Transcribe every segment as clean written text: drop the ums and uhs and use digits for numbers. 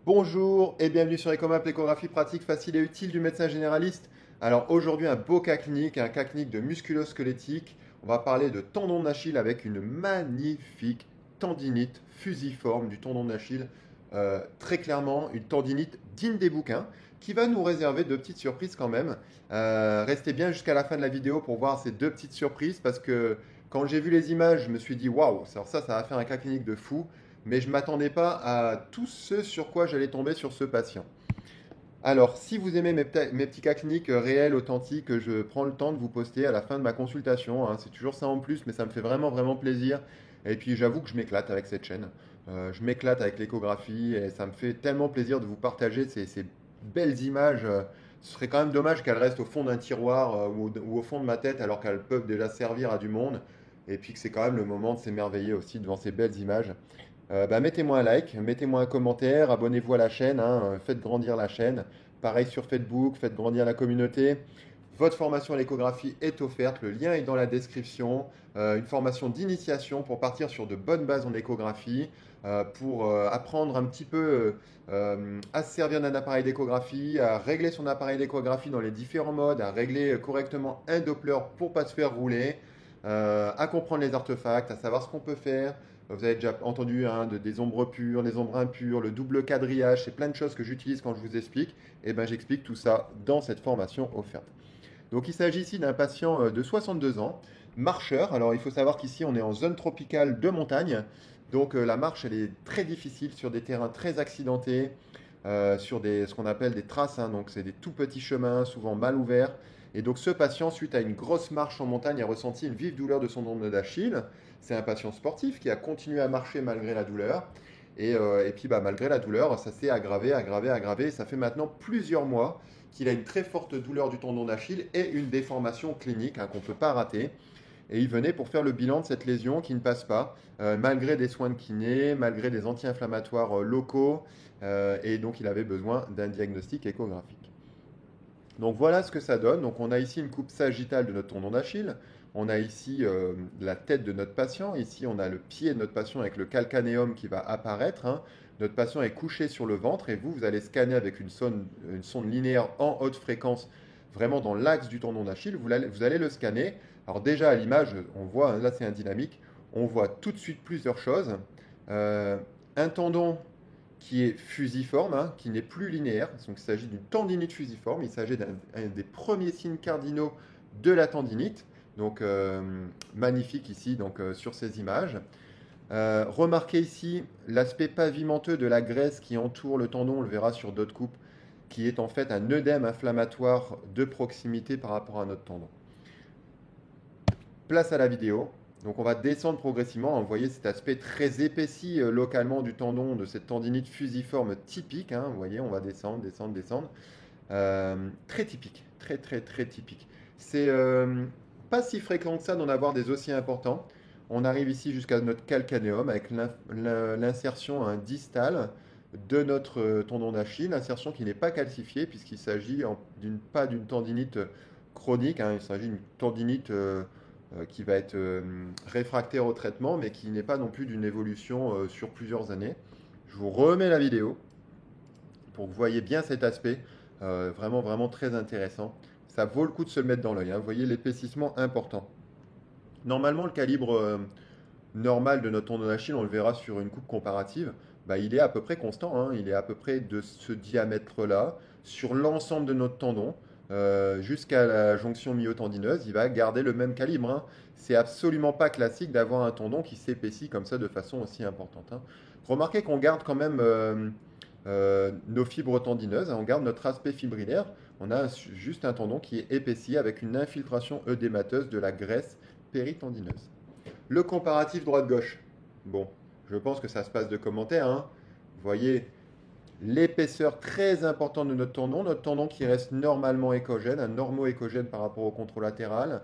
Bonjour et bienvenue sur Ecomap, l'échographie pratique, facile et utile du médecin généraliste. Alors aujourd'hui un beau cas clinique de musculo-squelettique. On va parler de tendon d'Achille avec une magnifique tendinite fusiforme du tendon d'Achille. Très clairement une tendinite digne des bouquins qui va nous réserver deux petites surprises quand même. Restez bien jusqu'à la fin de la vidéo pour voir ces deux petites surprises parce que quand j'ai vu les images, je me suis dit waouh, ça va faire un cas clinique de fou, mais je ne m'attendais pas à tout ce sur quoi j'allais tomber sur ce patient. Alors, si vous aimez mes petits cas cliniques réels, authentiques, je prends le temps de vous poster à la fin de ma consultation, hein. C'est toujours ça en plus, mais ça me fait vraiment, vraiment plaisir. Et puis, j'avoue que je m'éclate avec cette chaîne. Je m'éclate avec l'échographie et ça me fait tellement plaisir de vous partager ces belles images. Ce serait quand même dommage qu'elles restent au fond d'un tiroir ou au fond de ma tête alors qu'elles peuvent déjà servir à du monde. Et puis que c'est quand même le moment de s'émerveiller aussi devant ces belles images. Mettez-moi un like, mettez-moi un commentaire, abonnez-vous à la chaîne, hein, faites grandir la chaîne. Pareil sur Facebook, faites grandir la communauté. Votre formation à l'échographie est offerte, le lien est dans la description. Une formation d'initiation pour partir sur de bonnes bases en échographie, pour apprendre un petit peu à se servir d'un appareil d'échographie, à régler son appareil d'échographie dans les différents modes, à régler correctement un Doppler pour ne pas se faire rouler, à comprendre les artefacts, à savoir ce qu'on peut faire. Vous avez déjà entendu hein, des ombres pures, des ombres impures, le double quadrillage, c'est plein de choses que j'utilise quand je vous explique. Et ben j'explique tout ça dans cette formation offerte. Donc il s'agit ici d'un patient de 62 ans, marcheur. Alors il faut savoir qu'ici on est en zone tropicale de montagne. Donc la marche elle est très difficile sur des terrains très accidentés, sur ce qu'on appelle des traces, hein. Donc c'est des tout petits chemins, souvent mal ouverts. Et donc ce patient, suite à une grosse marche en montagne, a ressenti une vive douleur de son tendon d'Achille. C'est un patient sportif qui a continué à marcher malgré la douleur. Et puis malgré la douleur, ça s'est aggravé, aggravé, aggravé. Ça fait maintenant plusieurs mois qu'il a une très forte douleur du tendon d'Achille et une déformation clinique hein, qu'on ne peut pas rater. Et il venait pour faire le bilan de cette lésion qui ne passe pas, malgré des soins de kiné, malgré des anti-inflammatoires locaux. Et donc il avait besoin d'un diagnostic échographique. Donc voilà ce que ça donne. Donc on a ici une coupe sagittale de notre tendon d'Achille. On a ici la tête de notre patient. Ici on a le pied de notre patient avec le calcanéum qui va apparaître, hein. Notre patient est couché sur le ventre et vous allez scanner avec une sonde linéaire en haute fréquence, vraiment dans l'axe du tendon d'Achille. Vous allez le scanner. Alors déjà à l'image, on voit, hein, là c'est un dynamique, on voit tout de suite plusieurs choses. Euh, un tendon qui est fusiforme, hein, qui n'est plus linéaire. Donc il s'agit d'une tendinite fusiforme. Il s'agit d'un des premiers signes cardinaux de la tendinite. Donc magnifique ici donc, sur ces images. Remarquez ici l'aspect pavimenteux de la graisse qui entoure le tendon, on le verra sur d'autres coupes, qui est en fait un œdème inflammatoire de proximité par rapport à notre tendon. Place à la vidéo. Donc on va descendre progressivement. Vous voyez cet aspect très épaissi localement du tendon, de cette tendinite fusiforme typique, hein. Vous voyez, on va descendre, descendre, descendre. Très typique, très très très typique. C'est pas si fréquent que ça d'en avoir des aussi importants. On arrive ici jusqu'à notre calcanéum avec l'insertion distale de notre tendon d'Achille, insertion qui n'est pas calcifiée puisqu'il s'agit pas d'une tendinite chronique, hein. Il s'agit d'une tendinite qui va être réfractaire au traitement, mais qui n'est pas non plus d'une évolution sur plusieurs années. Je vous remets la vidéo pour que vous voyez bien cet aspect, vraiment, vraiment très intéressant. Ça vaut le coup de se le mettre dans l'œil, hein. Vous voyez l'épaississement important. Normalement, le calibre normal de notre tendon d'Achille, on le verra sur une coupe comparative, il est à peu près constant, hein. Il est à peu près de ce diamètre-là sur l'ensemble de notre tendon. Jusqu'à la jonction myotendineuse, il va garder le même calibre, hein. C'est absolument pas classique d'avoir un tendon qui s'épaissit comme ça de façon aussi importante, hein. Remarquez qu'on garde quand même nos fibres tendineuses, hein. On garde notre aspect fibrillaire. On a juste un tendon qui est épaissi avec une infiltration œdémateuse de la graisse péritendineuse. Le comparatif droite-gauche. Bon, je pense que ça se passe de commentaires, hein. Vous voyez l'épaisseur très importante de notre tendon qui reste normalement échogène, un normo-échogène par rapport au contralatéral.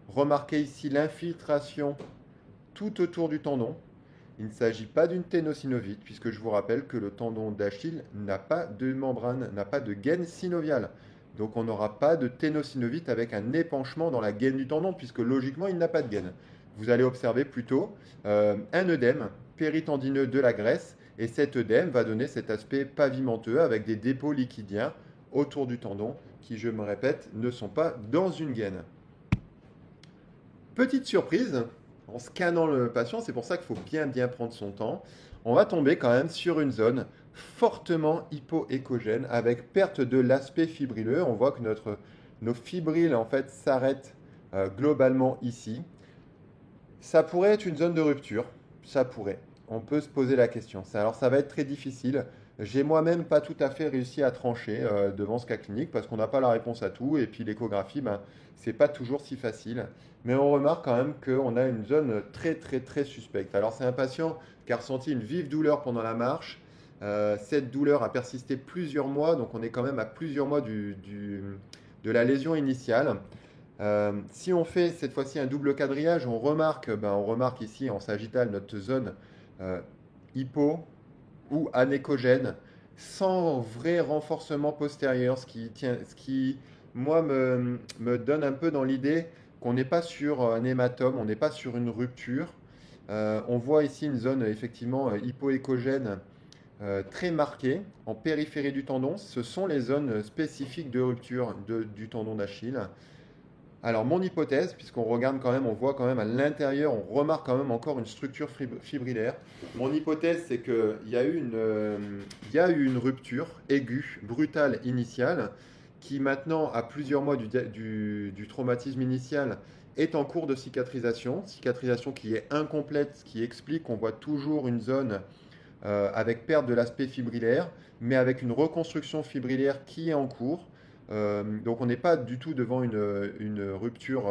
Remarquez ici l'infiltration tout autour du tendon. Il ne s'agit pas d'une ténosynovite, puisque je vous rappelle que le tendon d'Achille n'a pas de membrane, n'a pas de gaine synoviale. Donc on n'aura pas de ténosynovite avec un épanchement dans la gaine du tendon, puisque logiquement il n'a pas de gaine. Vous allez observer plutôt un œdème péritendineux de la graisse Et cet œdème va donner cet aspect pavimenteux avec des dépôts liquidiens autour du tendon qui, je me répète, ne sont pas dans une gaine. Petite surprise, en scannant le patient, c'est pour ça qu'il faut bien prendre son temps, on va tomber quand même sur une zone fortement hypoéchogène avec perte de l'aspect fibrileux. On voit que nos fibrilles en fait s'arrêtent globalement ici. Ça pourrait être une zone de rupture, ça pourrait. On peut se poser la question. Alors ça va être très difficile. J'ai moi-même pas tout à fait réussi à trancher devant ce cas clinique parce qu'on n'a pas la réponse à tout et puis l'échographie, ben, c'est pas toujours si facile. Mais on remarque quand même qu'on a une zone très suspecte. Alors c'est un patient qui a ressenti une vive douleur pendant la marche. Cette douleur a persisté plusieurs mois, donc on est quand même à plusieurs mois de la lésion initiale. Si on fait cette fois-ci un double quadrillage, on remarque ici en sagittal notre zone hypo ou anéchogène sans vrai renforcement postérieur, ce qui moi, me donne un peu dans l'idée qu'on n'est pas sur un hématome, on n'est pas sur une rupture. On voit ici une zone effectivement hypoéchogène très marquée en périphérie du tendon. Ce sont les zones spécifiques de rupture du tendon d'Achille. Alors mon hypothèse, puisqu'on regarde quand même, on voit quand même à l'intérieur, on remarque quand même encore une structure fibrillaire. Mon hypothèse, c'est qu'il y a eu une rupture aiguë, brutale, initiale, qui maintenant, à plusieurs mois du traumatisme initial, est en cours de cicatrisation qui est incomplète, ce qui explique qu'on voit toujours une zone avec perte de l'aspect fibrillaire, mais avec une reconstruction fibrillaire qui est en cours. Donc on n'est pas du tout devant une rupture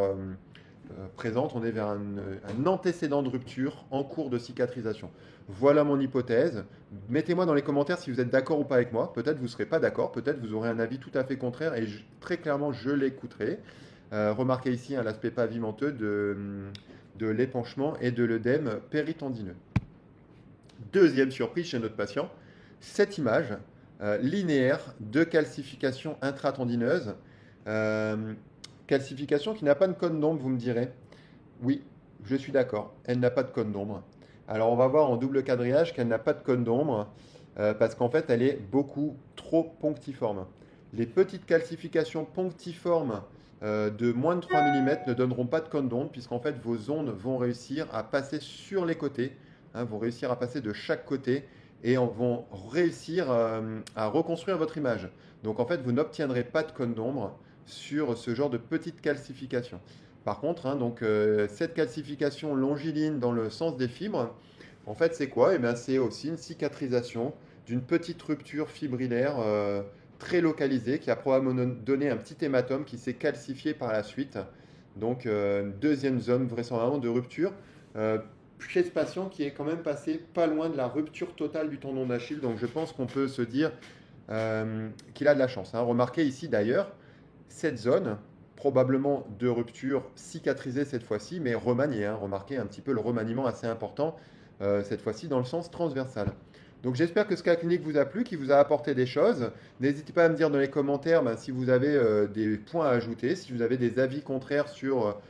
présente, on est vers un antécédent de rupture en cours de cicatrisation. Voilà mon hypothèse. Mettez-moi dans les commentaires si vous êtes d'accord ou pas avec moi. Peut-être vous ne serez pas d'accord, peut-être vous aurez un avis tout à fait contraire et très clairement je l'écouterai. Remarquez ici l'aspect pavimenteux de l'épanchement et de l'œdème péritendineux. Deuxième surprise chez notre patient, cette image linéaire de calcification intratendineuse. Calcification qui n'a pas de cône d'ombre, vous me direz. Oui, je suis d'accord, elle n'a pas de cône d'ombre. Alors on va voir en double quadrillage qu'elle n'a pas de cône d'ombre parce qu'en fait elle est beaucoup trop ponctiforme. Les petites calcifications ponctiformes de moins de 3 mm ne donneront pas de cône d'ombre puisqu'en fait vos ondes vont réussir à passer sur les côtés, vont réussir à passer de chaque côté et vont réussir à reconstruire votre image. Donc en fait, vous n'obtiendrez pas de cône d'ombre sur ce genre de petite calcification. Par contre, cette calcification longiligne dans le sens des fibres, en fait, c'est quoi? Eh bien, c'est aussi une cicatrisation d'une petite rupture fibrillaire très localisée qui a probablement donné un petit hématome qui s'est calcifié par la suite. Donc, deuxième zone vraisemblablement de rupture. Chez ce patient qui est quand même passé pas loin de la rupture totale du tendon d'Achille. Donc je pense qu'on peut se dire qu'il a de la chance. Remarquez ici d'ailleurs cette zone, probablement de rupture cicatrisée cette fois-ci, mais remaniée. Remarquez un petit peu le remaniement assez important, cette fois-ci dans le sens transversal. Donc j'espère que ce cas clinique vous a plu, qu'il vous a apporté des choses. N'hésitez pas à me dire dans les commentaires si vous avez des points à ajouter, si vous avez des avis contraires sur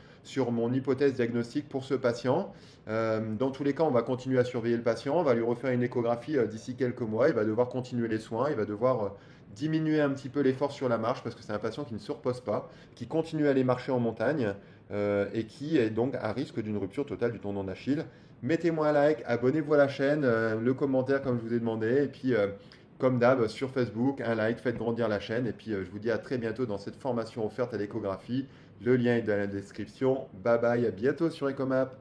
mon hypothèse diagnostique pour ce patient. Dans tous les cas, on va continuer à surveiller le patient, on va lui refaire une échographie d'ici quelques mois, il va devoir continuer les soins, il va devoir diminuer un petit peu l'effort sur la marche parce que c'est un patient qui ne se repose pas, qui continue à aller marcher en montagne et qui est donc à risque d'une rupture totale du tendon d'Achille. Mettez-moi un like, abonnez-vous à la chaîne, le commentaire comme je vous ai demandé et puis comme d'hab sur Facebook, un like, faites grandir la chaîne et puis je vous dis à très bientôt dans cette formation offerte à l'échographie. Le lien est dans la description. Bye bye, à bientôt sur Ecomap.